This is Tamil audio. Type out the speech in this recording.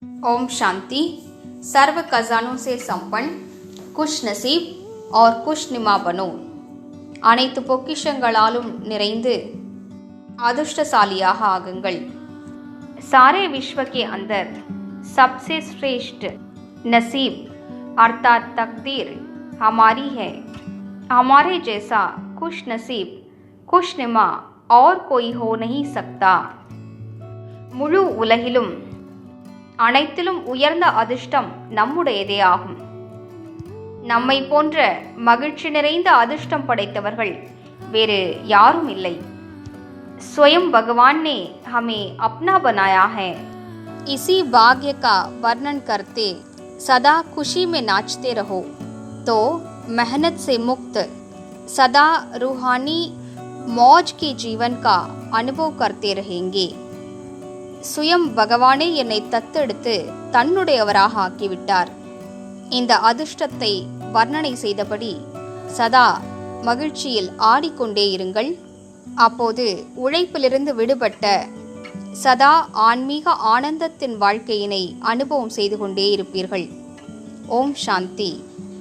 ओम शांति। सर्व खजानों से संपन्न खुश नसीब और खुशनुमा बनो। அனைத்து பொக்கிஷங்களாலும் நிறைந்து அதிர்ஷ்டசாலியாக ஆகுங்கள்। सारे विश्व के अंदर सबसे श्रेष्ठ नसीब अर्थात तकदीर हमारी है। हमारे जैसा खुश नसीब खुशनुमा और कोई हो नहीं सकता। முழு உலகிலும் அனைத்திலும் உயர்ந்த அதிர்ஷ்டம் நம்முடையதே ஆகும்। நம்மை போன்ற மகிழ்ச்சி நிறைந்த அதிர்ஷ்டம் படைத்தவர்கள் வேறு யாரும் இல்லை। स्वयं भगवान ने हमें अपना बनाया है। इसी भाग्य का वर्णन करते सदा खुशी में नाचते रहो तो मेहनत से मुक्त सदा रूहानी मौज के जीवन का अनुभव करते रहेंगे। சுயம் பகவானே என்னை தத்தெடுத்து தன்னுடையவராக ஆக்கிவிட்டார்। இந்த அதிர்ஷ்டத்தை வர்ணனை செய்தபடி சதா மகிழ்ச்சியில் ஆடிக்கொண்டே இருங்கள்। அப்போது உழைப்பிலிருந்து விடுபட்ட சதா ஆன்மீக ஆனந்தத்தின் வாழ்க்கையினை அனுபவம் செய்து கொண்டே இருப்பீர்கள்। ஓம் சாந்தி।